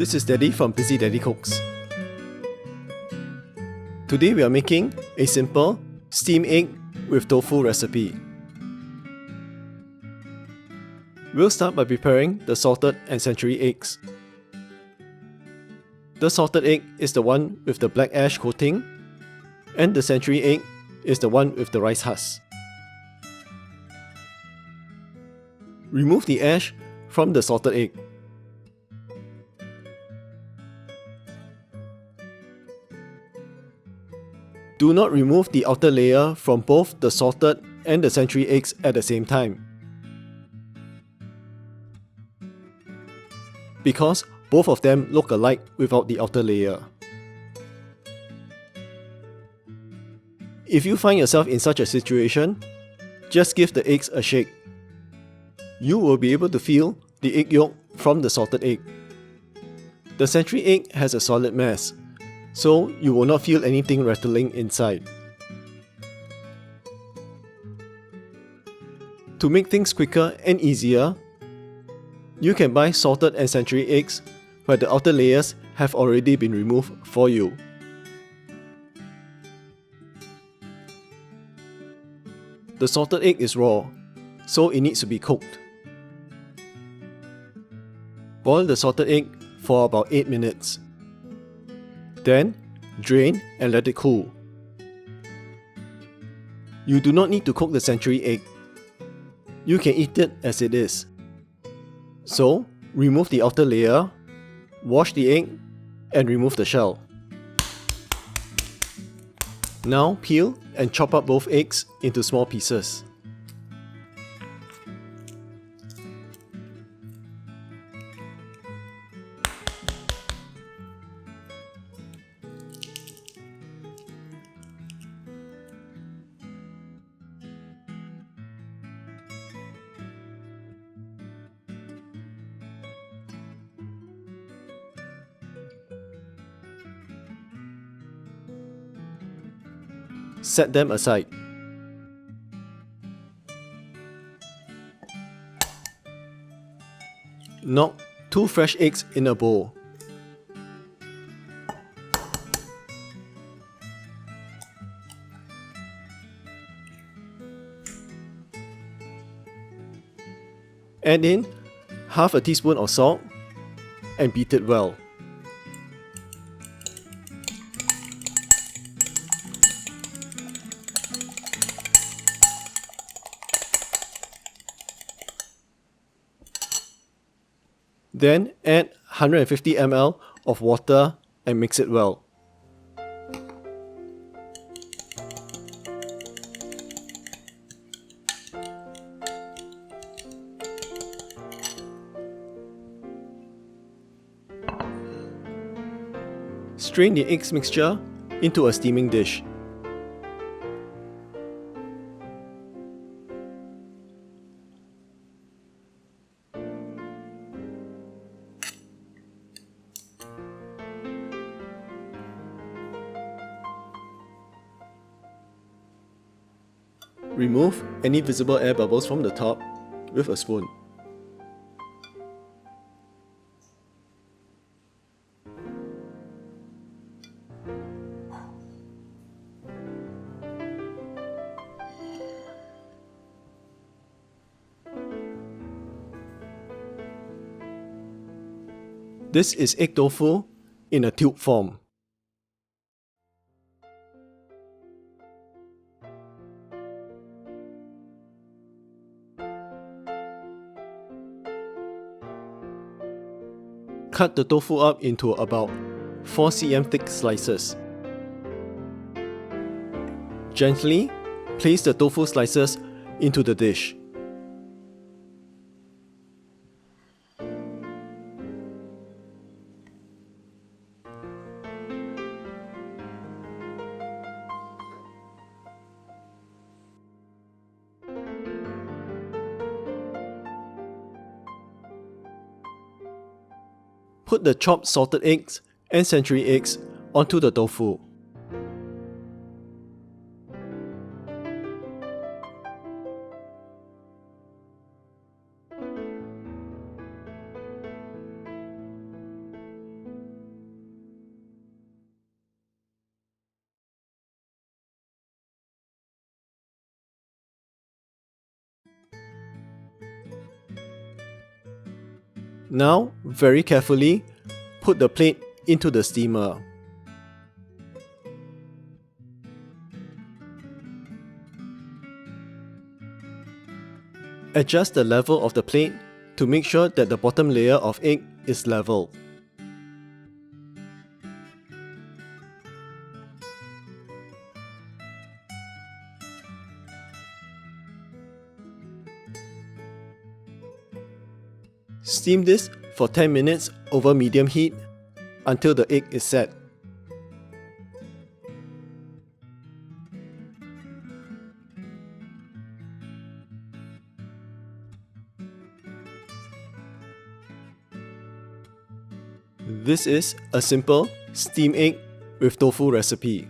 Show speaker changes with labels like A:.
A: This is Daddy from Busy Daddy Cooks. Today we are making a simple steamed egg with tofu recipe. We'll start by preparing the salted and century eggs. The salted egg is the one with the black ash coating, and the century egg is the one with the rice husk. Remove the ash from the salted egg. Do not remove the outer layer from both the salted and the century eggs at the same time, because both of them look alike without the outer layer. If you find yourself in such a situation, just give the eggs a shake. You will be able to feel the egg yolk from the salted egg. The century egg has a solid mass, so you will not feel anything rattling inside. To make things quicker and easier, you can buy salted and century eggs where the outer layers have already been removed for you. The salted egg is raw, so it needs to be cooked. Boil the salted egg for about 8 minutes. Then, drain and let it cool. You do not need to cook the century egg. You can eat it as it is. So, remove the outer layer, wash the egg, and remove the shell. Now peel and chop up both eggs into small pieces. Set them aside. Knock 2 fresh eggs in a bowl. Add in half a teaspoon of salt and beat it well. Then add 150 ml of water and mix it well. Strain the eggs mixture into a steaming dish. Remove any visible air bubbles from the top with a spoon. This is egg tofu in a tube form. Cut the tofu up into about 4 cm thick slices. Gently place the tofu slices into the dish. Put the chopped salted eggs and century eggs onto the tofu. Now, very carefully, put the plate into the steamer. Adjust the level of the plate to make sure that the bottom layer of egg is level. Steam this for 10 minutes over medium heat until the egg is set. This is a simple steamed egg with tofu recipe.